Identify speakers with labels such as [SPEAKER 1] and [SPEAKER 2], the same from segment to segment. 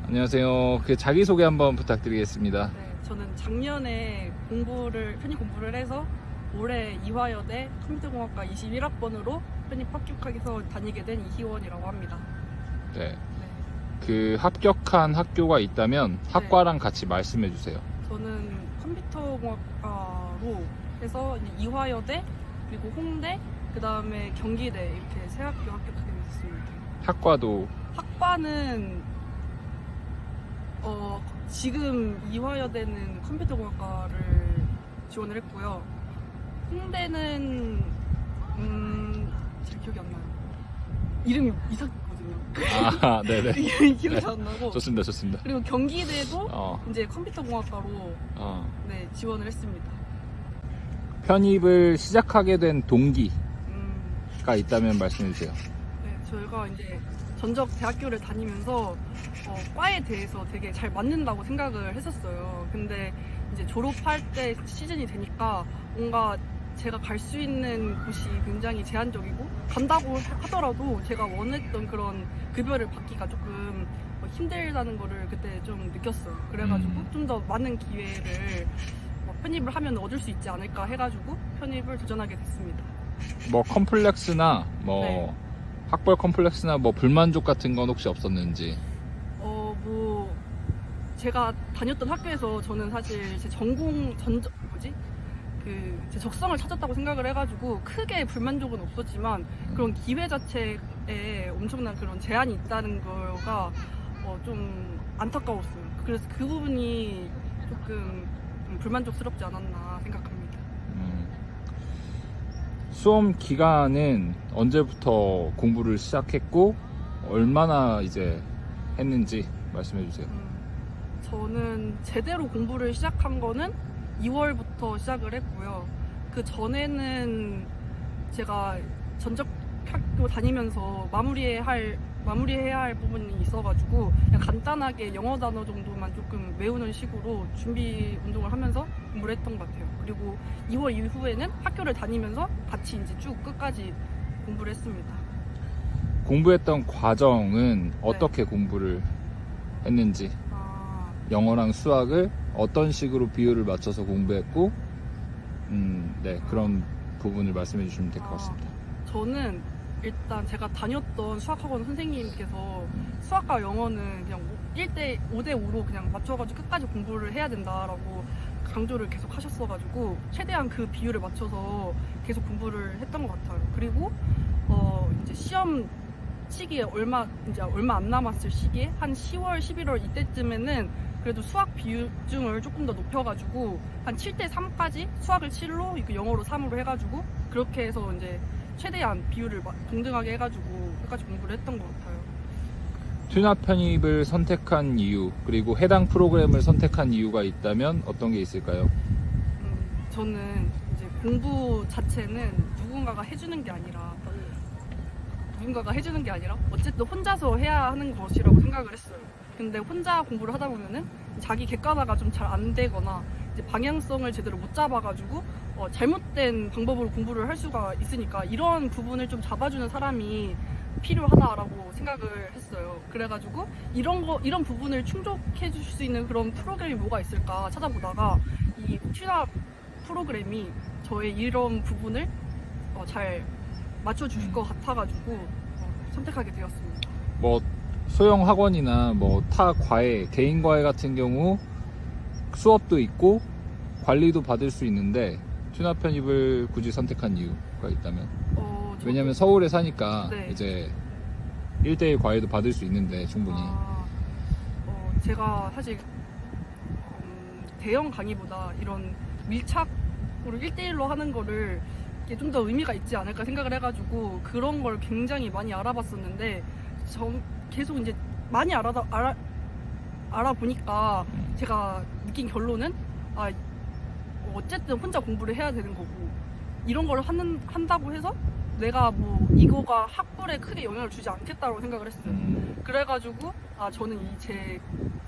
[SPEAKER 1] 안녕하세요. 그 자기소개 한번 부탁드리겠습니다.
[SPEAKER 2] 네, 저는 작년에 편입 공부를 해서 올해 이화여대 컴퓨터공학과 21학번으로 편입 합격해서 다니게 된 이희원이라고 합니다.
[SPEAKER 1] 네.
[SPEAKER 2] 네,
[SPEAKER 1] 그 합격한 학교가 있다면 학과랑 같이 말씀해 주세요.
[SPEAKER 2] 저는 컴퓨터공학과로 해서 이제 이화여대, 그리고 홍대, 그 다음에 경기대 이렇게 세 학교 합격하게 됐습니다.
[SPEAKER 1] 학과도
[SPEAKER 2] 학과는 지금 이화여대는 컴퓨터공학과를 지원을 했고요. 홍대는 잘 기억이 안 나요. 이름이 이상했거든요.
[SPEAKER 1] 아, 네네.
[SPEAKER 2] 기억이 잘 안 나고.
[SPEAKER 1] 좋습니다.
[SPEAKER 2] 그리고 경기대도
[SPEAKER 1] 어,
[SPEAKER 2] 이제 컴퓨터공학과로
[SPEAKER 1] 어.
[SPEAKER 2] 네, 지원을 했습니다.
[SPEAKER 1] 편입을 시작하게 된 동기가
[SPEAKER 2] 음,
[SPEAKER 1] 있다면 말씀해 주세요.
[SPEAKER 2] 네, 저희가 이제 전적 대학교를 다니면서 과에 대해서 되게 잘 맞는다고 생각을 했었어요. 근데 이제 졸업할 때 시즌이 되니까 뭔가 제가 갈 수 있는 곳이 굉장히 제한적이고, 간다고 하더라도 제가 원했던 그런 급여를 받기가 조금 힘들다는 거를 그때 좀 느꼈어요. 그래가지고 좀 더 많은 기회를 편입을 하면 얻을 수 있지 않을까 해가지고 편입을 도전하게 됐습니다.
[SPEAKER 1] 뭐 컴플렉스나 뭐
[SPEAKER 2] 네.
[SPEAKER 1] 학벌 컴플렉스나 뭐 불만족 같은 건 혹시 없었는지.
[SPEAKER 2] 뭐 제가 다녔던 학교에서 저는 사실 제 제 적성을 찾았다고 생각을 해가지고 크게 불만족은 없었지만, 그런 기회 자체에 엄청난 그런 제한이 있다는 거가 좀 안타까웠어요. 그래서 그 부분이 조금 불만족스럽지 않았나 생각합니다.
[SPEAKER 1] 수험 기간은 언제부터 공부를 시작했고 얼마나 이제 했는지 말씀해 주세요.
[SPEAKER 2] 저는 제대로 공부를 시작한 거는 2월부터 시작을 했고요. 그 전에는 제가 전적 학교 다니면서 마무리해야 할 부분이 있어가지고 그냥 간단하게 영어 단어 정도만 조금 외우는 식으로 준비 운동을 하면서 공부를 했던 것 같아요. 그리고 2월 이후에는 학교를 다니면서 같이 이제 쭉 끝까지 공부를 했습니다.
[SPEAKER 1] 공부했던 과정은 어떻게 공부를 했는지, 영어랑 수학을 어떤 식으로 비율을 맞춰서 공부했고, 네, 그런 부분을 말씀해 주시면 될 것 같습니다.
[SPEAKER 2] 저는 일단 제가 다녔던 수학학원 선생님께서 수학과 영어는 그냥 5대5로 그냥 맞춰가지고 끝까지 공부를 해야 된다라고 강조를 계속 하셨어가지고 최대한 그 비율을 맞춰서 계속 공부를 했던 것 같아요. 그리고 이제 시험 시기에 얼마 안 남았을 시기에 한 10월, 11월 이때쯤에는 그래도 수학 비중을 조금 더 높여가지고 한 7대3까지 수학을 7로 영어로 3으로 해가지고 그렇게 해서 이제 최대한 비율을 동등하게 해가지고 끝까지 공부를 했던 것 같아요.
[SPEAKER 1] 튜나 편입을 선택한 이유, 그리고 해당 프로그램을 선택한 이유가 있다면 어떤 게 있을까요?
[SPEAKER 2] 저는 이제 공부 자체는 누군가가 해주는 게 아니라 어쨌든 혼자서 해야 하는 것이라고 생각을 했어요. 근데 혼자 공부를 하다 보면은 자기 객관화가 좀 잘 안 되거나 이제 방향성을 제대로 못 잡아가지고 잘못된 방법으로 공부를 할 수가 있으니까 이런 부분을 좀 잡아주는 사람이 필요하다라고 생각을 했어요. 그래가지고 이런 부분을 충족해 줄 수 있는 그런 프로그램이 뭐가 있을까 찾아보다가 이 튜나 프로그램이 저의 이런 부분을 잘 맞춰줄 것 같아가지고 선택하게 되었습니다.
[SPEAKER 1] 뭐 소형 학원이나 뭐 타 과외, 개인 과외 같은 경우 수업도 있고 관리도 받을 수 있는데 튜나 편입을 굳이 선택한 이유가 있다면? 왜냐면 서울에 사니까
[SPEAKER 2] 네.
[SPEAKER 1] 이제 1대1 과외도 받을 수 있는데 충분히.
[SPEAKER 2] 제가 사실 대형 강의보다 이런 밀착으로 1대1로 하는 거를 좀 더 의미가 있지 않을까 생각을 해가지고 그런 걸 굉장히 많이 알아봤었는데 계속 이제 많이 알아보니까 제가 느낀 결론은 어쨌든 혼자 공부를 해야 되는 거고, 이런 걸 한다고 해서 내가 뭐 이거가 학벌에 크게 영향을 주지 않겠다고 생각을 했어요. 그래가지고 저는 제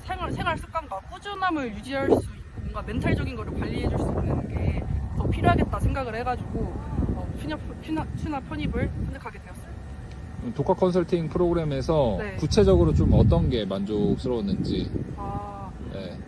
[SPEAKER 2] 생활 습관과 꾸준함을 유지할 수 있고 뭔가 멘탈적인 거를 관리해줄 수 있는 게 더 필요하겠다 생각을 해가지고 튜나 편입을 선택하게 되었어요.
[SPEAKER 1] 독학 컨설팅 프로그램에서
[SPEAKER 2] 네.
[SPEAKER 1] 구체적으로 좀 어떤 게 만족스러웠는지.
[SPEAKER 2] 아,
[SPEAKER 1] 네.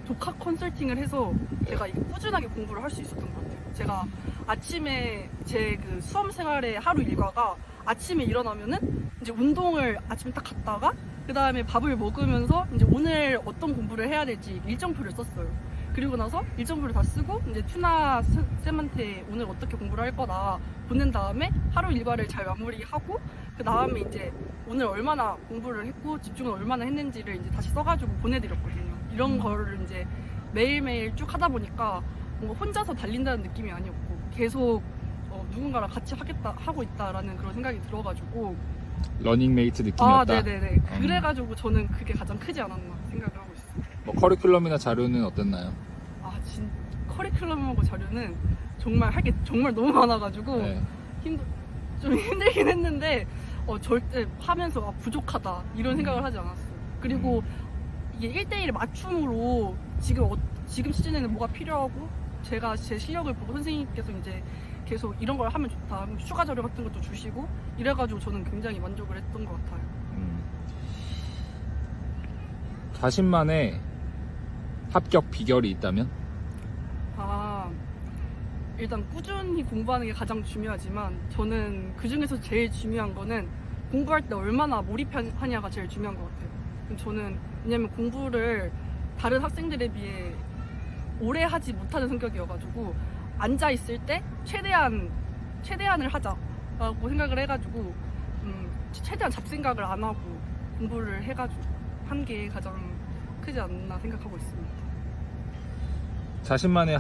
[SPEAKER 2] 독학 컨설팅을 해서 제가 이게 꾸준하게 공부를 할 수 있었던 것 같아요. 제가 아침에 제 그 수험 생활의 하루 일과가 아침에 일어나면은 이제 운동을 아침에 딱 갔다가 그 다음에 밥을 먹으면서 이제 오늘 어떤 공부를 해야 될지 일정표를 썼어요. 그리고 나서 일정표를 다 쓰고 이제 튜나 쌤한테 오늘 어떻게 공부를 할 거다 보낸 다음에 하루 일과를 잘 마무리하고 그 다음에 이제 오늘 얼마나 공부를 했고 집중을 얼마나 했는지를 이제 다시 써가지고 보내드렸거든요. 이런 거를 이제 매일매일 쭉 하다 보니까 뭔가 혼자서 달린다는 느낌이 아니었고 계속 누군가랑 같이 하고 있다라는 그런 생각이 들어가지고
[SPEAKER 1] 러닝메이트 느낌이었다.
[SPEAKER 2] 네네네. 그래가지고 저는 그게 가장 크지 않았나 생각을 하고 있어요.
[SPEAKER 1] 뭐 커리큘럼이나 자료는 어땠나요?
[SPEAKER 2] 커리큘럼하고 자료는 정말 할 게 정말 너무 많아가지고
[SPEAKER 1] 네.
[SPEAKER 2] 좀 힘들긴 했는데 절대 하면서 부족하다 이런 생각을 하지 않았어요. 그리고 이게 1대1 맞춤으로 지금 시즌에는 뭐가 필요하고 제가 제 실력을 보고 선생님께서 이제 계속 이런 걸 하면 좋다 추가 자료 같은 것도 주시고 이래가지고 저는 굉장히 만족을 했던 것 같아요.
[SPEAKER 1] 자신만의 합격 비결이 있다면?
[SPEAKER 2] 일단 꾸준히 공부하는 게 가장 중요하지만 저는 그 중에서 제일 중요한 거는 공부할 때 얼마나 몰입하냐가 제일 중요한 것 같아요. 저는 왜냐면 공부를 다른 학생들에 비해 오래 하지 못하는 성격이어가지고 앉아 있을 때 최대한을 하자라고 생각을 해가지고 최대한 잡생각을 안 하고 공부를 해가지고 한 게 가장 크지 않나 생각하고 있습니다.
[SPEAKER 1] 자신만의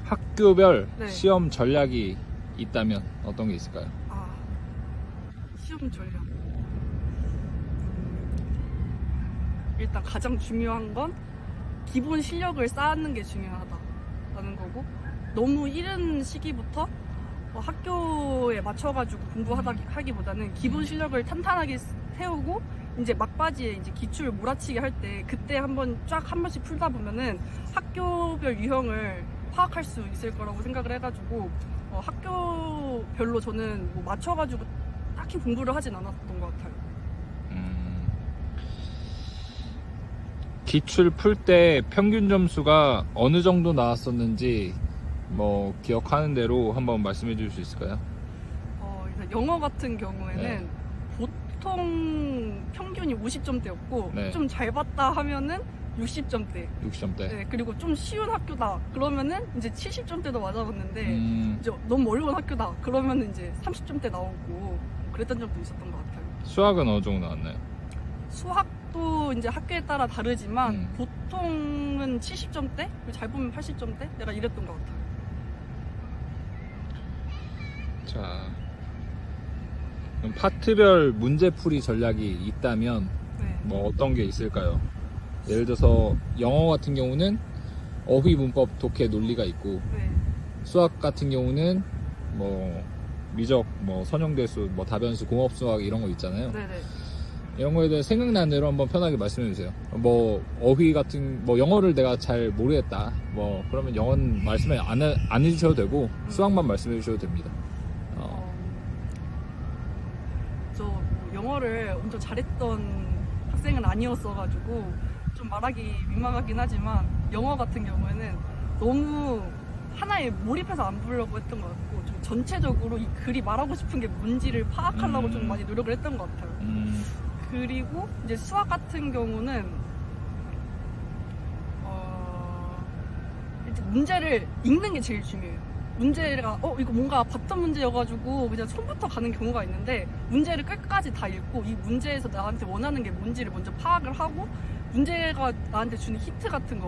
[SPEAKER 1] 학교별
[SPEAKER 2] 네.
[SPEAKER 1] 시험 전략이 있다면 어떤 게 있을까요?
[SPEAKER 2] 시험 전략. 일단 가장 중요한 건 기본 실력을 쌓는 게 중요하다라는 거고 너무 이른 시기부터 학교에 맞춰가지고 공부하기보다는 기본 실력을 탄탄하게 세우고 이제 막바지에 이제 기출 몰아치기 할 때 그때 한 번씩 풀다 보면은 학교별 유형을 파악할 수 있을 거라고 생각을 해가지고 학교별로 저는 뭐 맞춰가지고 딱히 공부를 하진 않았던 것 같아요.
[SPEAKER 1] 기출 풀 때 평균 점수가 어느 정도 나왔었는지 뭐 기억하는 대로 한번 말씀해 주실 수 있을까요?
[SPEAKER 2] 일단 영어 같은 경우에는
[SPEAKER 1] 네.
[SPEAKER 2] 보통 평균이 50점대였고
[SPEAKER 1] 네.
[SPEAKER 2] 좀 잘 봤다 하면은 60점대.
[SPEAKER 1] 60점대.
[SPEAKER 2] 네, 그리고 좀 쉬운 학교다 그러면은 이제 70점대도 맞아봤는데 이제 너무 어려운 학교다 그러면은 이제 30점대 나오고 그랬던 적도 있었던 것 같아요.
[SPEAKER 1] 수학은 어느 정도 나왔나요?
[SPEAKER 2] 수학도 이제 학교에 따라 다르지만 보통은 70점대 그리고 잘 보면 80점대 내가 이랬던 것 같아요.
[SPEAKER 1] 자, 그럼 파트별 문제풀이 전략이 있다면
[SPEAKER 2] 네.
[SPEAKER 1] 뭐 어떤 게 있을까요? 예를 들어서 영어 같은 경우는 어휘, 문법, 독해, 논리가 있고
[SPEAKER 2] 네.
[SPEAKER 1] 수학 같은 경우는 뭐 미적, 뭐 선형대수, 뭐 다변수, 공업수학 이런 거 있잖아요.
[SPEAKER 2] 네네.
[SPEAKER 1] 이런 거에 대해 생각나는 대로 한번 편하게 말씀해 주세요. 뭐 어휘 같은 뭐 영어를 내가 잘 모르겠다. 뭐 그러면 영어는 말씀을 안 해주셔도 되고 수학만 말씀해 주셔도 됩니다.
[SPEAKER 2] 저 영어를 엄청 잘했던 학생은 아니었어가지고 좀 말하기 민망하긴 하지만 영어 같은 경우에는 너무 하나에 몰입해서 안 부르려고 했던 것 같고 좀 전체적으로 이 글이 말하고 싶은 게 뭔지를 파악하려고 좀 많이 노력을 했던 것 같아요. 그리고 이제 수학 같은 경우는 일단 문제를 읽는 게 제일 중요해요. 문제가 이거 뭔가 봤던 문제여가지고 그냥 손부터 가는 경우가 있는데 문제를 끝까지 다 읽고 이 문제에서 나한테 원하는 게 뭔지를 먼저 파악을 하고 문제가 나한테 주는 힌트 같은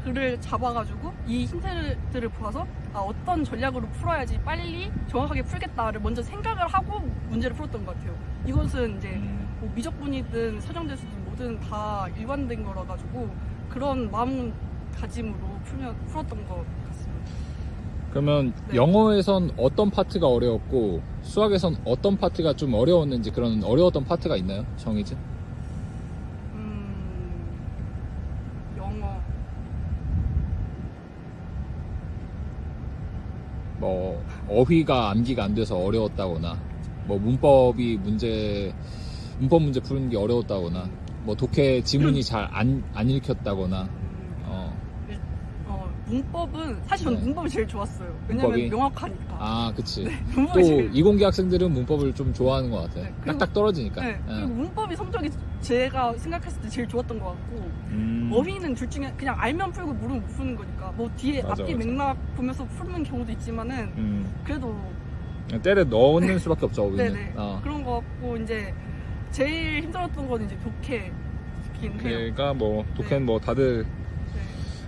[SPEAKER 2] 거를 잡아가지고 이 힌트들을 보아서 어떤 전략으로 풀어야지 빨리 정확하게 풀겠다를 먼저 생각을 하고 문제를 풀었던 것 같아요. 이것은 이제 뭐 미적분이든 선형대수든 뭐든 다 일관된 거라 가지고 그런 마음가짐으로 풀었던 것 같습니다.
[SPEAKER 1] 그러면
[SPEAKER 2] 네.
[SPEAKER 1] 영어에선 어떤 파트가 어려웠고 수학에선 어떤 파트가 좀 어려웠는지 그런 어려웠던 파트가 있나요? 정희진?
[SPEAKER 2] 영어
[SPEAKER 1] 뭐 어휘가 암기가 안 돼서 어려웠다거나 뭐 문법 문제 푸는 게 어려웠다거나 뭐 독해 지문이 잘 안 읽혔다거나
[SPEAKER 2] 문법은 사실 저는
[SPEAKER 1] 네.
[SPEAKER 2] 문법이 제일 좋았어요. 왜냐면
[SPEAKER 1] 문법이?
[SPEAKER 2] 명확하니까.
[SPEAKER 1] 아 그치. 또
[SPEAKER 2] 문법이 제일
[SPEAKER 1] 이공계 학생들은 문법을 좀 좋아하는 것 같아.
[SPEAKER 2] 네, 그리고-
[SPEAKER 1] 딱딱 떨어지니까.
[SPEAKER 2] 네,
[SPEAKER 1] 예.
[SPEAKER 2] 그리고 문법이 성적이 제가 생각했을 때 제일 좋았던 것 같고 어휘는 둘 중에 그냥 알면 풀고 모르면 못 푸는 거니까 뭐 뒤에
[SPEAKER 1] 맞아,
[SPEAKER 2] 앞뒤
[SPEAKER 1] 맞아.
[SPEAKER 2] 맥락 보면서 푸는 경우도 있지만은 그래도
[SPEAKER 1] 그냥 때려 넣는 수밖에 없죠. 어휘는.
[SPEAKER 2] 네네
[SPEAKER 1] 어.
[SPEAKER 2] 그런 거 같고 이제 제일 힘들었던 건 이제 독해긴 해요.
[SPEAKER 1] 그러니까 뭐 독해는 뭐 다들
[SPEAKER 2] 네.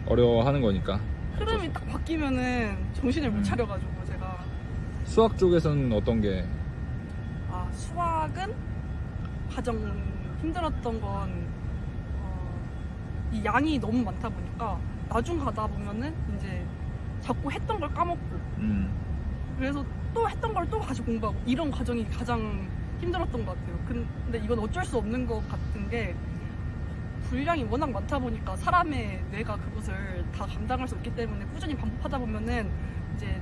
[SPEAKER 1] 어려워하는 거니까.
[SPEAKER 2] 흐름이 딱 바뀌면은 정신을 못 차려가지고 제가
[SPEAKER 1] 수학 쪽에서는 어떤 게
[SPEAKER 2] 수학은 가장 힘들었던 건 이 양이 너무 많다 보니까 나중 가다 보면은 이제 자꾸 했던 걸 까먹고 그래서 또 했던 걸 또 다시 공부하고 이런 과정이 가장 힘들었던 것 같아요. 근데 이건 어쩔 수 없는 것 같은 게 분량이 워낙 많다 보니까 사람의 뇌가 그것을 다 감당할 수 없기 때문에 꾸준히 반복하다 보면은 이제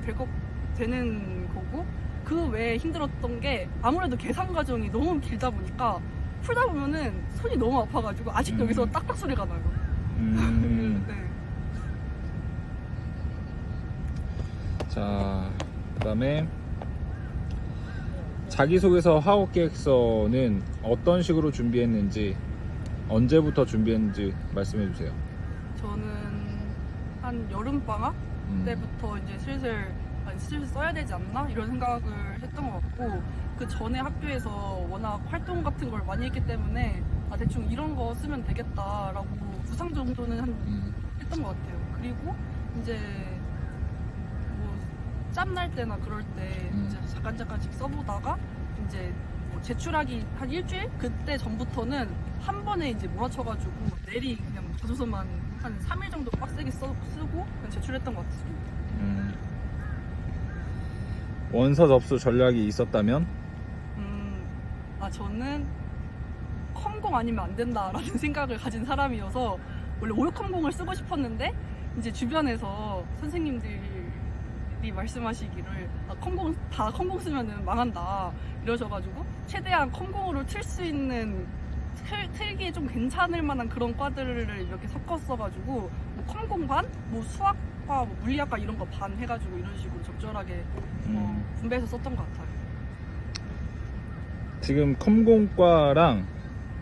[SPEAKER 2] 되는 거고 그 외에 힘들었던 게 아무래도 계산 과정이 너무 길다 보니까 풀다 보면은 손이 너무 아파가지고 아직도 여기서 딱딱 소리가 나요. 네.
[SPEAKER 1] 자, 그다음에 자기소개서 학업계획서는 어떤 식으로 준비했는지 언제부터 준비했는지 말씀해 주세요.
[SPEAKER 2] 저는 한 여름방학 때부터 이제 슬슬 써야 되지 않나 이런 생각을 했던 것 같고 그 전에 학교에서 워낙 활동 같은 걸 많이 했기 때문에 대충 이런 거 쓰면 되겠다라고 구상 정도는 했던 것 같아요. 그리고 이제 뭐 짬날 때나 그럴 때 이제 잠깐씩 써보다가 이제 뭐 제출하기 한 일주일 그때 전부터는 한 번에 이제 몰아쳐가지고 내리 그냥 자소서만 한 3일 정도 빡세게 쓰고 그냥 제출했던 것 같습니다.
[SPEAKER 1] 원서 접수 전략이 있었다면?
[SPEAKER 2] 저는 컴공 아니면 안 된다라는 생각을 가진 사람이어서 원래 56컴공을 쓰고 싶었는데 이제 주변에서 선생님들이 말씀하시기를 컴공 쓰면은 망한다 이러셔가지고 최대한 컴공으로 틀 수 있는 틀기에 좀 괜찮을 만한 그런 과들을 몇 개 섞었어가지고 뭐 컴공 반, 뭐 수학과, 뭐 물리학과 이런 거 반 해가지고 이런 식으로 적절하게 분배해서 썼던 것 같아요.
[SPEAKER 1] 지금 컴공과랑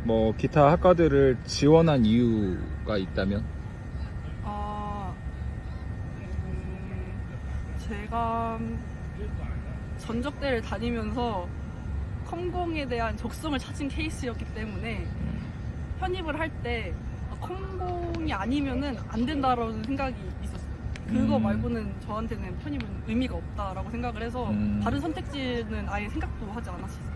[SPEAKER 1] 뭐 기타 학과들을 지원한 이유가 있다면?
[SPEAKER 2] 제가 전적대를 다니면서 컴공에 대한 적성을 찾은 케이스였기 때문에 편입을 할 때 컴공이 아니면은 안 된다라는 생각이 있었어요. 그거 말고는 저한테는 편입은 의미가 없다라고 생각을 해서 다른 선택지는 아예 생각도 하지 않았어요.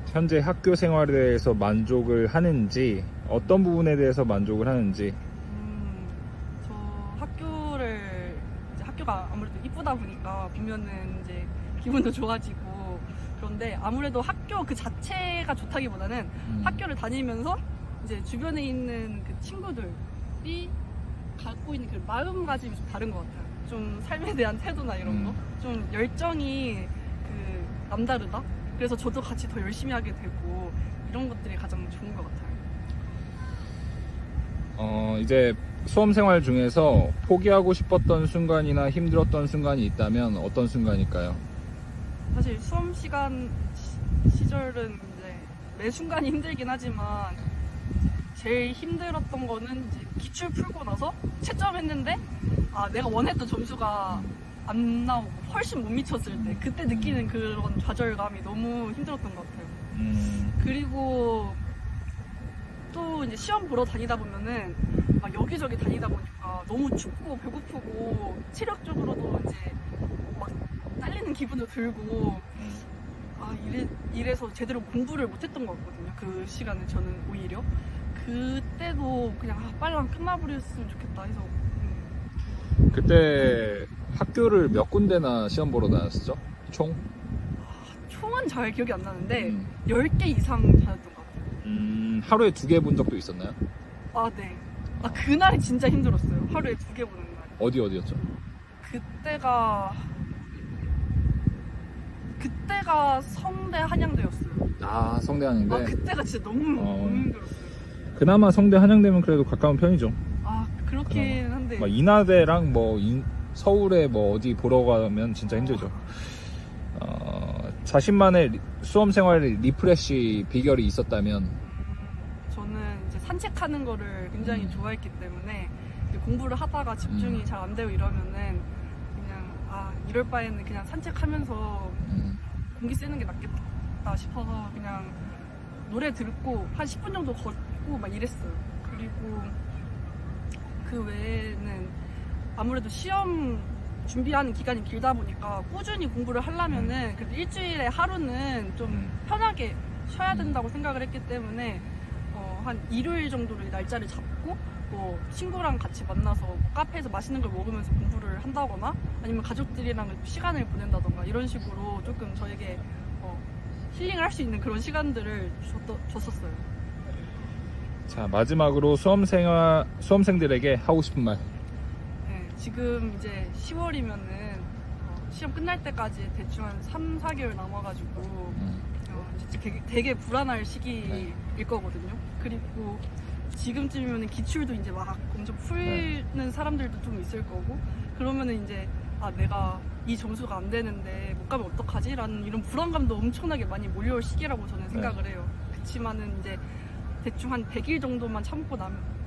[SPEAKER 1] 현재 학교 생활에 대해서 만족을 하는지 어떤 부분에 대해서 만족을 하는지.
[SPEAKER 2] 저 학교가 아무래도 이쁘다 보니까 보면은 이제 기분도 좋아지고 그런데 아무래도 학교 그 자체가 좋다기보다는 학교를 다니면서 이제 주변에 있는 그 친구들이 갖고 있는 그 마음가짐이 좀 다른 것 같아요. 좀 삶에 대한 태도나 이런 거, 좀 열정이 그 남다르다. 그래서 저도 같이 더 열심히 하게 되고 이런 것들이 가장 좋은 것 같아요.
[SPEAKER 1] 이제 수험 생활 중에서 포기하고 싶었던 순간이나 힘들었던 순간이 있다면 어떤 순간일까요?
[SPEAKER 2] 사실 수험 시절은 이제 매 순간이 힘들긴 하지만 제일 힘들었던 거는 이제 기출 풀고 나서 채점했는데 내가 원했던 점수가 안 나오고 훨씬 못 미쳤을 때 그때 느끼는 그런 좌절감이 너무 힘들었던 것 같아요. 그리고 또 이제 시험 보러 다니다 보면은 막 여기저기 다니다 보니까 너무 춥고 배고프고 체력적으로도 이제 막 딸리는 기분도 들고 이래서 제대로 공부를 못했던 것 같거든요. 그 시간에 저는 오히려 그때도 그냥 빨랑 끝나버렸으면 좋겠다 해서
[SPEAKER 1] 그때 학교를 몇 군데나 시험 보러 다녔었죠? 총?
[SPEAKER 2] 총은 잘 기억이 안 나는데 10개 이상 다녔던 것 같아요.
[SPEAKER 1] 하루에 2개 본 적도 있었나요?
[SPEAKER 2] 네. 그날이 진짜 힘들었어요. 하루에 2개 보는 날.
[SPEAKER 1] 어디였죠?
[SPEAKER 2] 그때가 성대 한양대였어요.
[SPEAKER 1] 아, 성대 한양대.
[SPEAKER 2] 아 그때가 진짜 너무 힘들었어요.
[SPEAKER 1] 그나마 성대 한양대면 그래도 가까운 편이죠.
[SPEAKER 2] 아 그렇긴 한데
[SPEAKER 1] 막 인하대랑 뭐 서울에 뭐 어디 보러 가면 진짜 힘들죠. 자신만의 수험 생활에 리프레시 비결이 있었다면
[SPEAKER 2] 저는 이제 산책하는 거를 굉장히 좋아했기 때문에 이제 공부를 하다가 집중이 잘 안 되고 이러면은 그냥 이럴 바에는 그냥 산책하면서 공기 쐬는 게 낫겠다 싶어서 그냥 노래 듣고 한 10분 정도 걷고 막 이랬어요. 그리고 그 외에는 아무래도 시험 준비하는 기간이 길다 보니까 꾸준히 공부를 하려면은 그래도 일주일에 하루는 좀 편하게 쉬어야 된다고 생각을 했기 때문에 한 일요일 정도를 날짜를 잡고 뭐 친구랑 같이 만나서 카페에서 맛있는 걸 먹으면서 공부를 한다거나 아니면 가족들이랑 시간을 보낸다던가 이런 식으로 조금 저에게 힐링을 할 수 있는 그런 시간들을 줬었어요.
[SPEAKER 1] 자, 마지막으로 수험생들에게 하고 싶은 말.
[SPEAKER 2] 네, 지금 이제 10월이면은 시험 끝날 때까지 대충 한 3, 4개월 남아가지고 이제 되게 불안할 시기일 거거든요. 그리고 지금쯤이면 기출도 이제 막 엄청 풀는 사람들도 좀 있을 거고 그러면은 이제 내가 이 점수가 안 되는데 못 가면 어떡하지? 라는 이런 불안감도 엄청나게 많이 몰려올 시기라고 저는 생각을 해요. 그치만은 이제 대충 한 100일 정도만 참고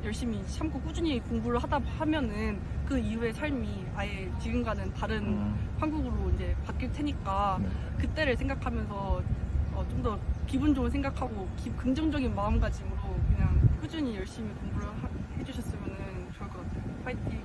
[SPEAKER 2] 열심히 참고 꾸준히 공부를 하면은 그 이후의 삶이 아예 지금과는 다른 한국으로 이제 바뀔 테니까 그때를 생각하면서 좀 더 기분 좋은 생각하고 긍정적인 마음가짐으로 그냥 꾸준히 열심히 공부를 해주셨으면 좋을 것 같아요. 파이팅!